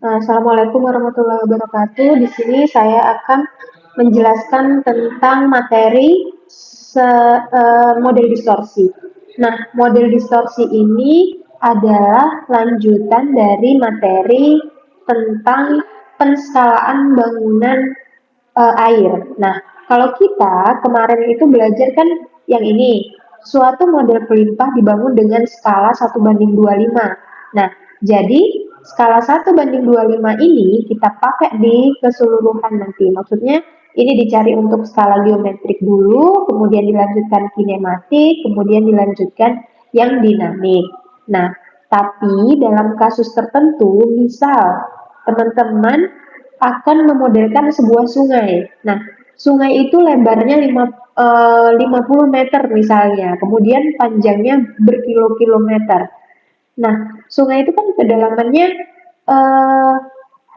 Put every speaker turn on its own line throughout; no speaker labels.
Assalamualaikum warahmatullahi wabarakatuh. Di sini saya akan menjelaskan tentang materi model distorsi. Nah, model distorsi ini adalah lanjutan dari materi tentang penskalaan bangunan air. Nah, kalau kita kemarin itu belajar kan yang ini, suatu model pelimpah dibangun dengan skala 1:25. Nah, jadi skala 1:25 ini kita pakai di keseluruhan nanti. Maksudnya ini dicari untuk skala geometrik dulu, kemudian dilanjutkan kinematik, kemudian dilanjutkan yang dinamik. Nah, tapi dalam kasus tertentu, misal teman-teman akan memodelkan sebuah sungai. Nah, sungai itu lebarnya 50 meter misalnya, kemudian panjangnya berkilo-kilometer. Nah, sungai itu kan kedalamannya eh,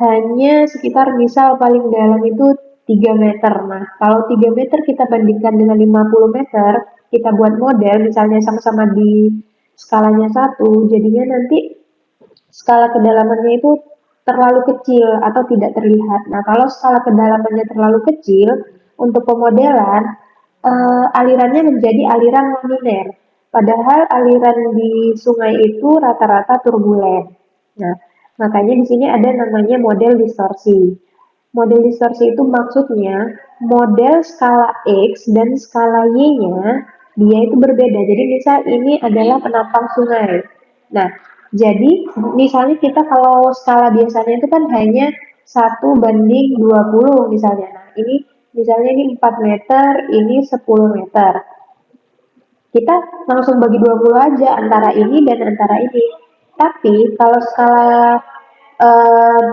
hanya sekitar misal paling dalam itu 3 meter. Nah, kalau 3 meter kita bandingkan dengan 50 meter, kita buat model misalnya sama-sama di skalanya satu, jadinya nanti skala kedalamannya itu terlalu kecil atau tidak terlihat. Nah, kalau skala kedalamannya terlalu kecil, untuk pemodelan, alirannya menjadi aliran laminer. Padahal aliran di sungai itu rata-rata turbulen. Nah, makanya di sini ada namanya model distorsi. Model distorsi itu maksudnya model skala X dan skala Y-nya dia itu berbeda. Jadi misal ini adalah penampang sungai. Nah, jadi misalnya kita kalau skala biasanya itu kan hanya 1:20 misalnya. Nah, ini misalnya ini 4 meter, ini 10 meter. Kita langsung bagi 20 aja antara ini dan antara ini. Tapi kalau skala eh,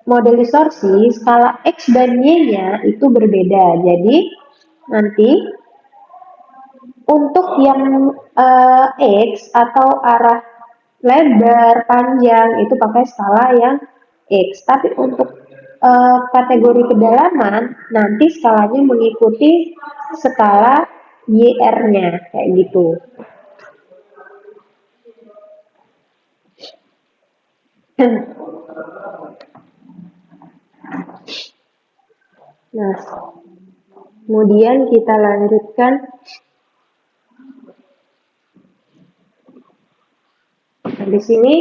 model distorsi, skala X dan Y-nya itu berbeda. Jadi nanti untuk yang X atau arah lebar, panjang itu pakai skala yang X. Tapi untuk kategori kedalaman nanti skalanya mengikuti skala YR-nya kayak gitu. Nah, kemudian kita lanjutkan. Nah, di sini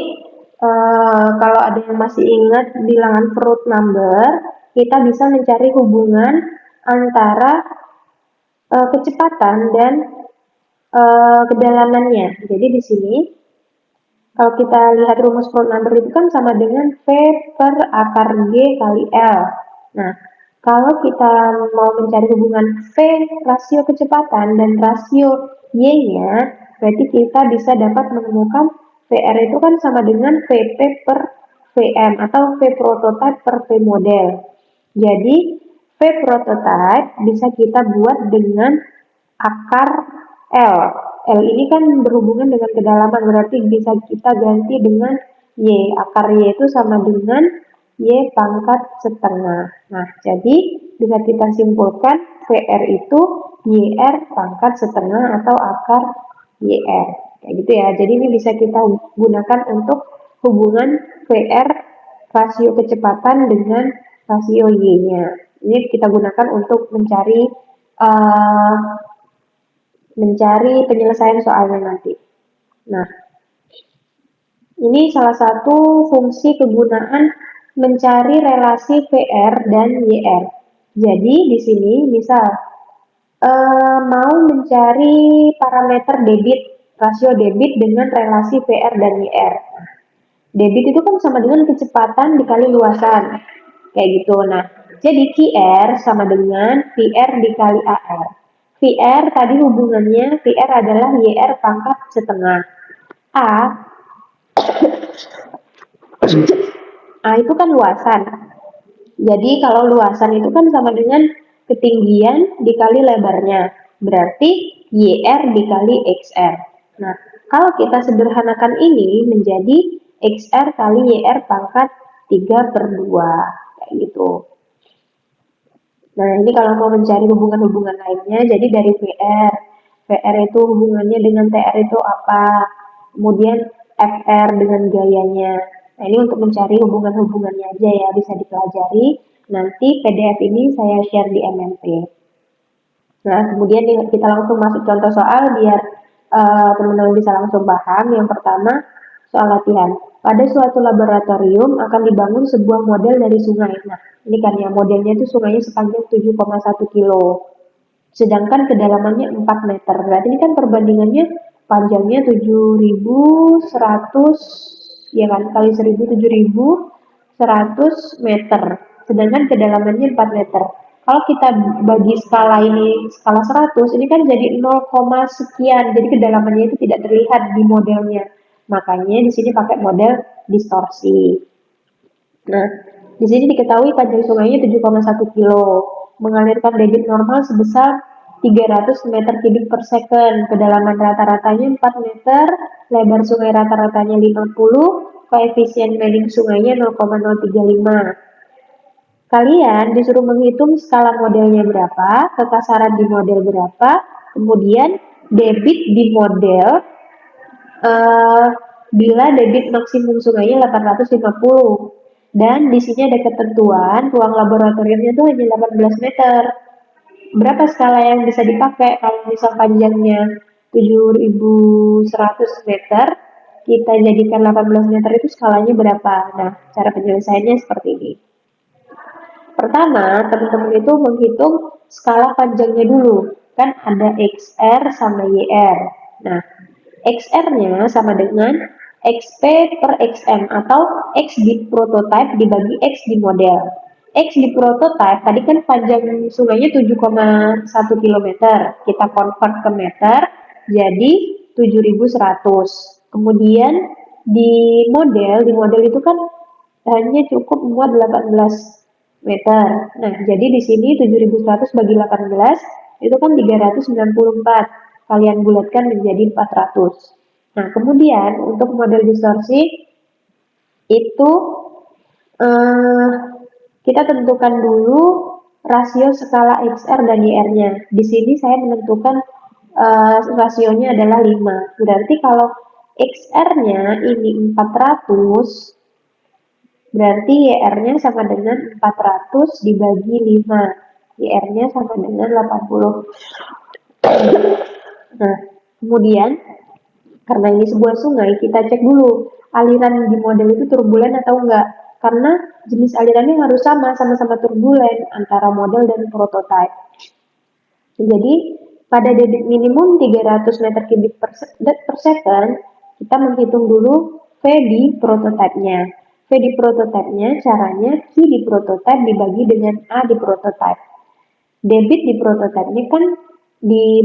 kalau ada yang masih ingat bilangan Fruit number, kita bisa mencari hubungan antara kecepatan dan kedalamannya. Jadi di sini kalau kita lihat rumus Fruit number itu kan sama dengan V per akar G kali L. Nah, kalau kita mau mencari hubungan V rasio kecepatan dan rasio Y-nya, berarti kita bisa dapat menemukan VR itu kan sama dengan VP per VM atau V prototype per V model. Jadi, V prototype bisa kita buat dengan akar L. L ini kan berhubungan dengan kedalaman, berarti bisa kita ganti dengan Y. Akar Y itu sama dengan Y pangkat setengah. Nah, jadi bisa kita simpulkan VR itu YR pangkat setengah atau akar YR. Kayak gitu ya. Jadi ini bisa kita gunakan untuk hubungan VR rasio kecepatan dengan rasio Y-nya. Ini kita gunakan untuk uh, mencari penyelesaian soalnya nanti. Nah, ini salah satu fungsi kegunaan mencari relasi VR dan YR. Jadi di sini misal mau mencari parameter debit, rasio debit dengan relasi VR dan YR. Debit itu kan sama dengan kecepatan dikali luasan, kayak gitu. Nah, jadi QR sama dengan VR dikali AR. VR tadi hubungannya VR adalah YR pangkat setengah. A itu kan luasan. Jadi kalau luasan itu kan sama dengan ketinggian dikali lebarnya. Berarti YR dikali XR. Nah, kalau kita sederhanakan ini menjadi XR kali YR pangkat 3/2. Kayak gitu. Nah, ini kalau mau mencari hubungan-hubungan lainnya, jadi dari VR. VR itu hubungannya dengan TR itu apa? Kemudian FR dengan gayanya. Nah, ini untuk mencari hubungan-hubungannya aja ya, bisa dipelajari. Nanti PDF ini saya share di MMP. Nah, kemudian kita langsung masuk contoh soal biar teman-teman bisa langsung paham. Yang pertama, soal latihan. Pada suatu laboratorium akan dibangun sebuah model dari sungai. Nah, ini kan ya, modelnya itu sungainya sepanjang 7,1 kilo. Sedangkan kedalamannya 4 meter. Berarti ini kan perbandingannya panjangnya 7.100, ya kan, kali 1.000, 7.100 meter. Sedangkan kedalamannya 4 meter. Kalau kita bagi skala ini, skala 100, ini kan jadi 0, sekian. Jadi kedalamannya itu tidak terlihat di modelnya. Makanya di sini pakai model distorsi. Nah, di sini diketahui panjang sungainya 7,1 kilo, mengalirkan debit normal sebesar 300 meter kubik per second, kedalaman rata-ratanya 4 meter, lebar sungai rata-ratanya 50, koefisien meling sungainya 0,035. Kalian disuruh menghitung skala modelnya berapa, kekasaran di model berapa, kemudian debit di model bila debit maksimum sungainya 850 dan di sini ada ketentuan ruang laboratoriumnya itu hanya 18 meter. Berapa skala yang bisa dipakai kalau misal panjangnya 7.100 meter, kita jadikan 18 meter itu skalanya berapa? Nah, cara penyelesaiannya seperti ini. Pertama, teman-teman itu menghitung skala panjangnya dulu. Kan ada XR sama YR. Nah, XR-nya sama dengan XP per XM atau X di prototype dibagi X di model. X di prototype tadi kan panjang sungainya 7,1 km. Kita convert ke meter jadi 7.100. Kemudian di model itu kan hanya cukup muat 18 meter. Nah, jadi di sini 7.100 bagi 18 itu kan 394. Kalian bulatkan menjadi 400. Nah, kemudian untuk model distorsi itu kita tentukan dulu rasio skala XR dan YR-nya. Di sini saya menentukan rasionya adalah 5. Berarti kalau XR-nya ini 400, berarti YR-nya sama dengan 400 dibagi 5. YR-nya sama dengan 80. Nah, kemudian karena ini sebuah sungai, kita cek dulu aliran di model itu turbulen atau enggak. Karena jenis alirannya harus sama-sama turbulen antara model dan prototype. Jadi, pada debit minimum 300 meter kubik per second, kita menghitung dulu V di prototipenya. V di prototipenya caranya Q di prototype dibagi dengan A di prototype. Debit di prototipenya kan di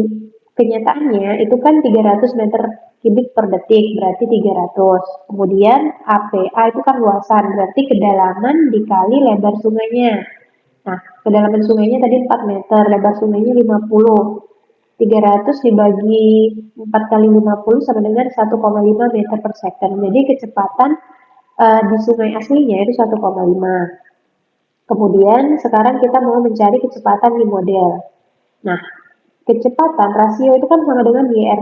kenyataannya itu kan 300 meter kubik per detik, berarti 300. Kemudian APA itu kan luasan, berarti kedalaman dikali lebar sungainya. Nah, kedalaman sungainya tadi 4 meter, lebar sungainya 50. 300 dibagi 4 kali 50 sama dengan 1,5 meter per second. Jadi kecepatan di sungai aslinya itu 1,5. Kemudian sekarang kita mau mencari kecepatan di model. Nah, kecepatan rasio itu kan sama dengan YR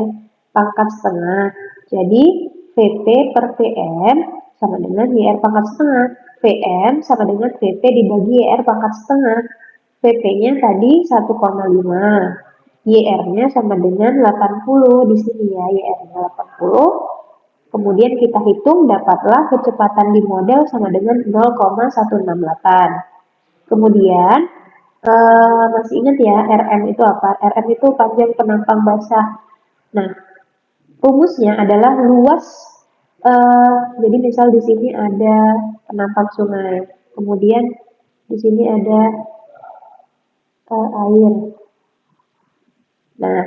pangkat setengah. Jadi VP per VM sama dengan YR pangkat setengah. VM sama dengan VP dibagi YR pangkat setengah. VP-nya tadi 1,5. YR-nya sama dengan 80 di sini ya, YR-nya 80. Kemudian kita hitung dapatlah kecepatan di model sama dengan 0,168. Kemudian masih ingat ya RM itu apa? RM itu panjang penampang basah. Nah, rumusnya adalah luas. Jadi misal di sini ada penampang sungai, kemudian di sini ada air. Nah,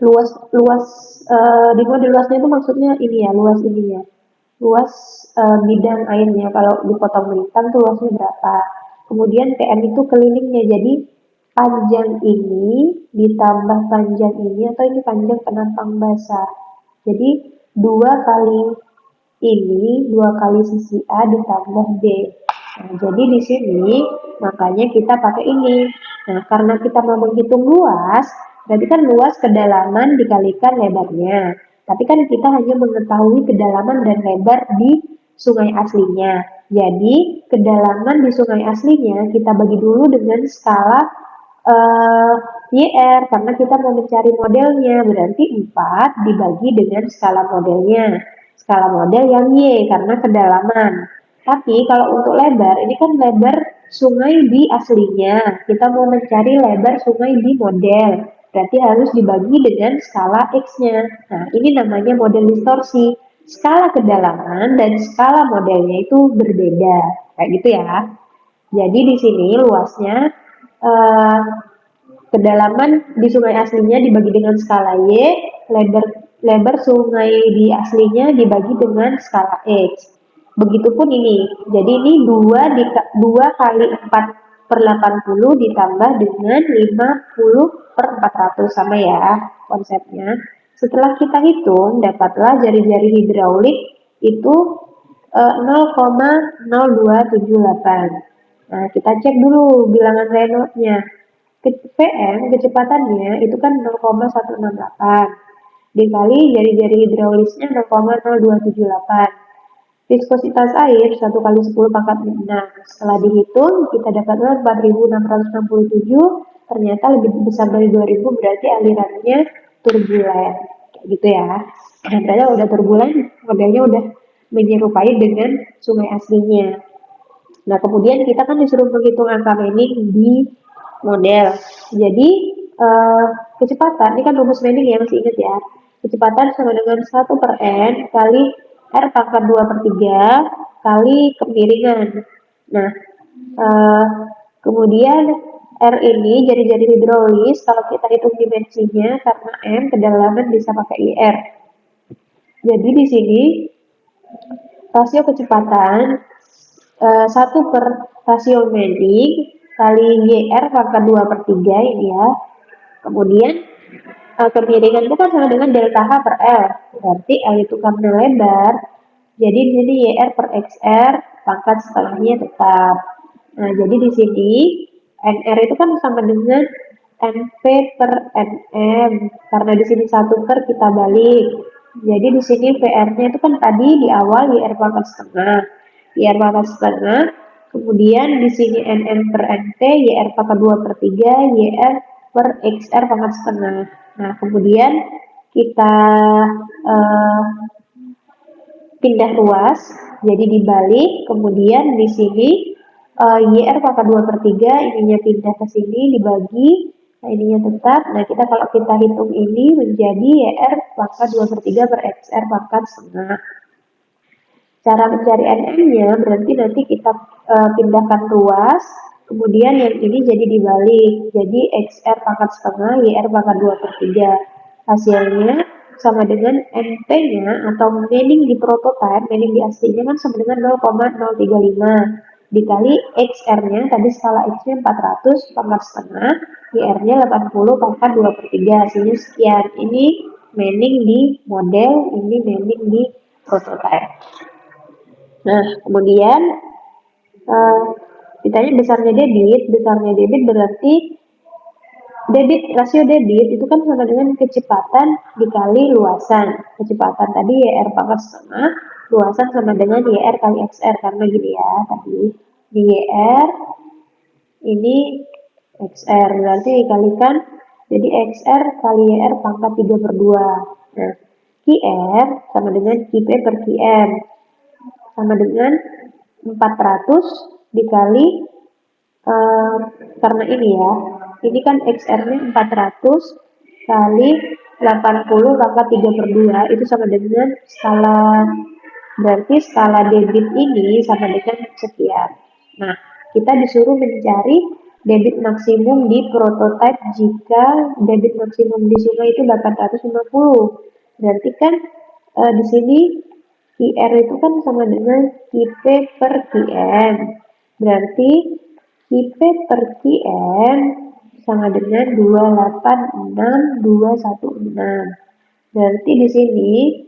luas di model luasnya itu maksudnya ini ya, luas ini ya, luas bidang airnya. Kalau dipotong melintang tuh luasnya berapa? Kemudian PM itu kelilingnya, jadi panjang ini ditambah panjang ini atau ini panjang penampang basah. Jadi 2 kali ini 2 kali sisi A ditambah B. Nah, jadi di sini makanya kita pakai ini. Nah, karena kita mau menghitung luas, berarti kan luas kedalaman dikalikan lebarnya. Tapi kan kita hanya mengetahui kedalaman dan lebar di sungai aslinya. Jadi, kedalaman di sungai aslinya kita bagi dulu dengan skala YR, karena kita mau mencari modelnya, berarti 4 dibagi dengan skala modelnya. Skala model yang Y, karena kedalaman. Tapi kalau untuk lebar, ini kan lebar sungai di aslinya. Kita mau mencari lebar sungai di model. Berarti harus dibagi dengan skala X-nya. Nah, ini namanya model distorsi. Skala kedalaman dan skala modelnya itu berbeda. Kayak gitu ya. Jadi di sini luasnya eh, kedalaman di sungai aslinya dibagi dengan skala Y, lebar lebar sungai di aslinya dibagi dengan skala X. Begitupun ini. Jadi ini 2 kali 4 per 80 ditambah dengan 50 per 400 sama ya konsepnya. Setelah kita hitung, dapatlah jari-jari hidraulik itu 0,0278. Nah, kita cek dulu bilangan Renault-nya. VM kecepatannya itu kan 0,168 dikali jari-jari hidraulisnya 0,0278. Viskositas air 1 kali 10 pangkat 6. Setelah dihitung, kita dapatlah 4.667. Ternyata lebih besar dari 2.000, berarti alirannya turbulen. Kayak gitu ya. Nah, ternyata udah turbulen, modelnya udah menyerupai dengan sungai aslinya. Nah, kemudian kita kan disuruh menghitung angka Manning di model. Jadi, eh, kecepatan, ini kan rumus Manning ya, masih ingat ya. Kecepatan sama dengan 1 per N kali R pangkat 2 per 3 kali kemiringan. Nah, eh, kemudian R ini jari-jari hidrolis, kalau kita hitung dimensinya, karena M kedalaman bisa pakai IR. Jadi di sini rasio kecepatan 1 per rasio Manning kali YR pangkat 2 per 3 ini ya. Kemudian kemiringan itu kan sama dengan delta H per L. Berarti L itu karena lebar. Jadi di sini YR per XR pangkat setengahnya tetap. Nah, jadi di sini NR itu kan sama dengan NP per NM. Karena di sini 1 per kita balik. Jadi di sini VR-nya itu kan tadi di awal YR pangkat setengah. YR pangkat setengah. Kemudian di sini NN per NP, YR pangkat 2 per 3, YR per XR pangkat setengah. Nah, kemudian kita uh, pindah ruas, jadi dibalik, kemudian di sini YR pangkat 2 per 3, ininya pindah ke sini, dibagi, nah ininya tetap, nah kita kalau kita hitung ini menjadi YR pangkat 2 per 3 per XR pangkat setengah. Cara mencari NM-nya berarti nanti kita pindahkan ruas, kemudian yang ini jadi dibalik, jadi XR pangkat setengah, YR pangkat 2 per 3. Hasilnya sama dengan NP-nya atau Manning di prototype, Manning di aslinya kan sama dengan 0,035 dikali XR-nya, tadi skala X-nya 400 pangkat setengah, YR-nya 80 pangkat 2 per 3, hasilnya sekian. Ini Manning di model, ini Manning di prototype. Nah, kemudian ditanya besarnya debit berarti rasio debit itu kan sama dengan kecepatan dikali luasan. Kecepatan tadi YR pangkat setengah, luasan sama dengan YR kali XR, karena gini ya, tadi di YR, ini XR, berarti dikalikan, jadi XR kali YR pangkat 3 per 2. Nah, QR sama dengan QP per QM, sama dengan 400 dikali karena ini ya, ini kan XR-nya 400 kali 80 pangkat 3 per 2 itu sama dengan skala, berarti skala debit ini sama dengan sekian. Nah, kita disuruh mencari debit maksimum di prototype jika debit maksimum di sungai itu 850. Berarti kan di sini QR itu kan sama dengan IP per QM. Berarti IP per QM sama dengan 286216. Berarti di sini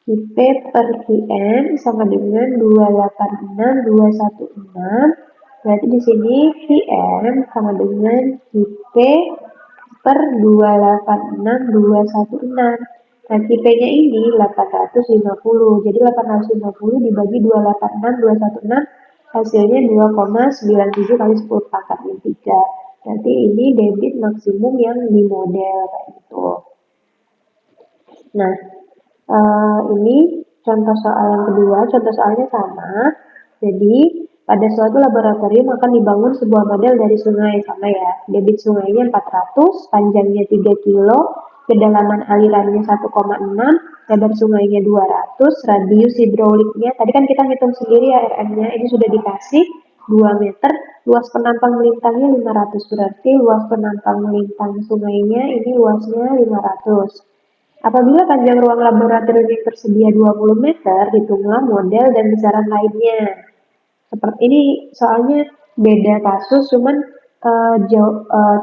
IP per QM sama dengan 286216. Berarti di sini QM sama dengan IP per 286216. Nah, KIP-nya ini 850. Jadi 850 dibagi 286, 216 hasilnya 2,97 kali 10 pangkat min 3. Berarti ini debit maksimum yang di model kayak gitu. Nah, ini contoh soal yang kedua, contoh soalnya sama. Jadi, pada suatu laboratorium akan dibangun sebuah model dari sungai, sama ya. Debit sungainya 400, panjangnya 3 kilo, kedalaman alirannya 1,6, lebar sungainya 200, radius hidroliknya, tadi kan kita hitung sendiri ya RM-nya, ini sudah dikasih 2 meter, luas penampang melintangnya 500, berarti luas penampang melintang sungainya ini luasnya 500. Apabila panjang ruang laboratorium yang tersedia 20 meter, hitunglah model dan besaran lainnya. Seperti ini soalnya beda kasus, cuman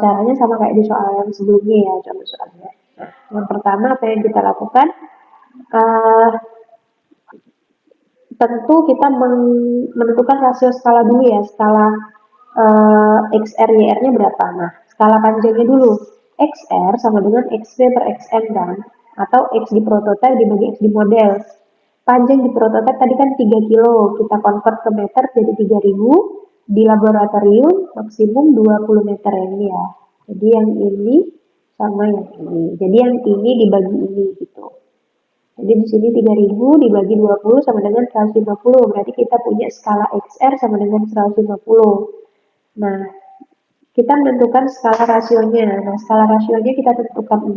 caranya sama kayak di soal yang sebelumnya ya, contoh soalnya. Nah, yang pertama apa yang kita lakukan? Uh, Tentu kita menentukan rasio skala dulu ya, skala XR YR-nya berapa. Nah, skala panjangnya dulu. XR sama dengan XP per XN kan, atau X di prototipe dibagi X di model. Panjang di prototipe tadi kan 3 kilo, kita convert ke meter jadi 3000, di laboratorium maksimum 20 meter ini ya. Jadi yang ini sama yang ini. Jadi yang ini dibagi ini gitu. Jadi di sini 3000 dibagi 20 sama dengan 150. Berarti kita punya skala XR sama dengan 150. Nah, kita menentukan skala rasionya. Nah, skala rasionya kita tentukan 6.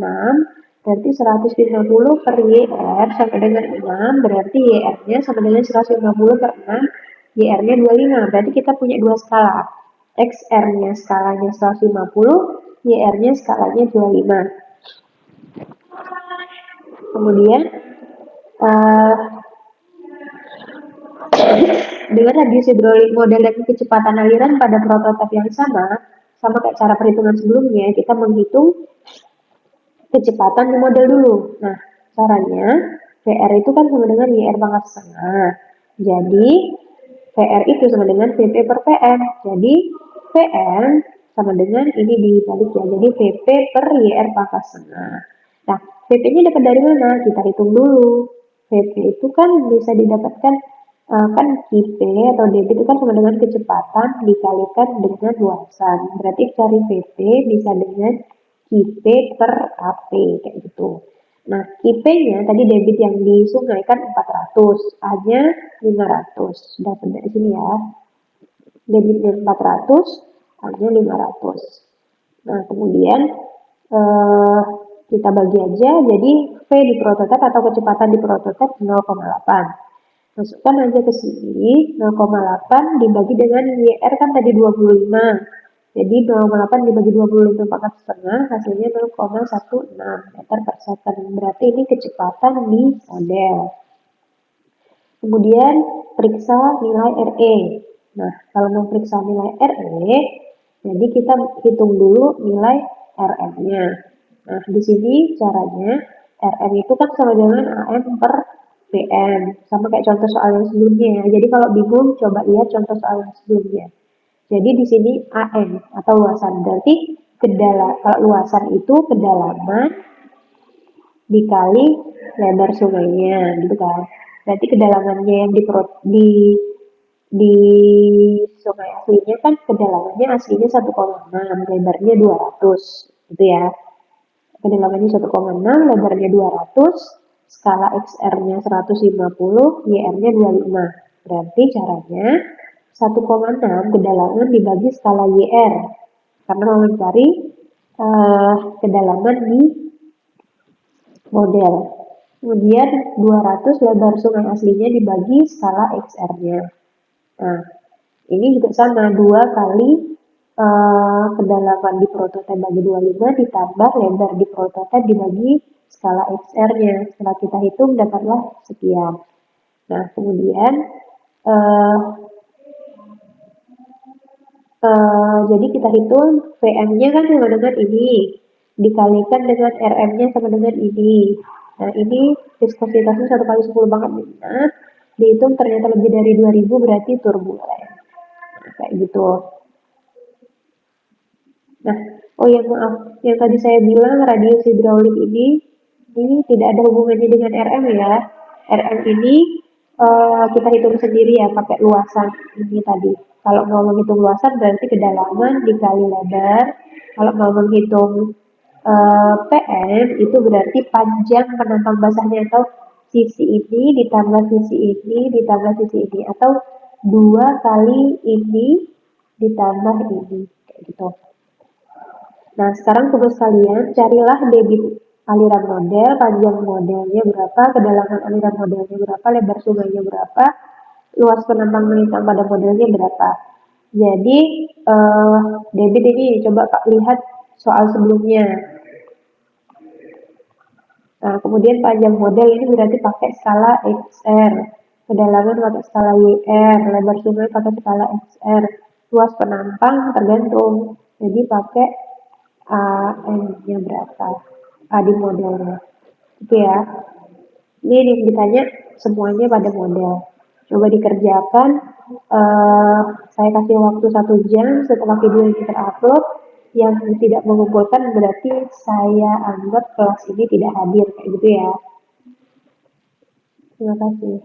Berarti 150 per YR sama dengan 6. Berarti YR-nya sama dengan 150 per 6. YR-nya 25. Berarti kita punya dua skala. XR-nya skalanya 150. YR-nya skalanya 25. Kemudian uh, dengan radius hidrolik model dan kecepatan aliran pada prototipe yang sama kayak cara perhitungan sebelumnya, kita menghitung kecepatan di model dulu. Nah, caranya VR itu kan sama dengan YR pangkat setengah. Jadi, VR itu sama dengan VP per PM. Jadi, PM sama dengan ini dibalik ya. Jadi, VP per YR pangkat setengah. Nah, VP-nya dapat dari mana? Kita hitung dulu. VP itu kan bisa didapatkan kan KIP atau debit itu kan sama dengan kecepatan dikalikan dengan luasan. Berarti cari VP bisa dengan KIP per AP kayak gitu. Nah, KIP-nya tadi debit yang di sungai kan 400, A-nya 500. Dapat dari sini ya. Debitnya 400, A-nya 500. Nah, kemudian kita bagi aja, jadi V di prototipe atau kecepatan di prototipe 0,8. Masukkan aja ke sini, 0,8 dibagi dengan YR kan tadi 25. Jadi 0,8 dibagi 25 pangkat setengah, hasilnya 0,16 meter per second. Berarti ini kecepatan di model. Kemudian periksa nilai RE. Nah, kalau mau periksa nilai RE, jadi kita hitung dulu nilai RM-nya. Nah, di sini caranya RM itu kan sama dengan AM per PM, sama kayak contoh soal yang sebelumnya. Jadi kalau bingung, coba lihat contoh soal yang sebelumnya. Jadi di sini AM atau luasan, berarti kalau luasan itu kedalaman dikali lebar sungainya, gitu kan. Berarti kedalamannya yang di sungai aslinya kan kedalamannya aslinya 1,6, lebarnya 200, gitu ya. Kedalamannya 1,6, lebarnya 200, skala XR-nya 150, YR-nya 25. Berarti caranya 1,6 kedalaman dibagi skala YR. Karena mau mencari kedalaman di model. Kemudian 200 lebar sungai aslinya dibagi skala XR-nya. Nah, ini juga sama, 2 kali kedalaman di prototipe bagi 25 ditambah lebar di prototipe dibagi skala XR-nya. Setelah kita hitung dapatlah sekian. Nah, kemudian jadi kita hitung VM-nya kan sama dengan ini, dikalikan dengan RM-nya sama dengan ini. Nah, ini viskositasnya 1 kali 10 pangkat minus, dihitung ternyata lebih dari 2000 berarti turbulen. Nah, kayak gitu. Nah, oh ya maaf, yang tadi saya bilang radius hidrolik ini Ini tidak ada hubungannya dengan RM ya. RM ini kita hitung sendiri ya pakai luasan ini tadi. Kalau mau menghitung luasan berarti kedalaman dikali lebar. Kalau mau menghitung PM itu berarti panjang penambang basahnya atau sisi ini ditambah sisi ini ditambah sisi ini atau 2 kali ini ditambah ini kayak gitu. Nah, sekarang tugas kalian carilah debit aliran model, panjang modelnya berapa, kedalaman aliran modelnya berapa, lebar sungainya berapa, luas penambang melintang pada modelnya berapa. Jadi, debit ini coba Kak lihat soal sebelumnya. Nah, kemudian panjang model ini berarti pakai skala XR, kedalaman pakai skala YR, lebar sungai pakai skala XR, luas penampang tergantung. Jadi pakai AM-nya berapa, di modelnya. Itu ya. Ini yang ditanya semuanya pada model. Coba dikerjakan. Saya kasih waktu 1 jam setelah video ini terupload. Yang tidak mengumpulkan berarti saya anggap kelas ini tidak hadir kayak gitu ya. Terima kasih.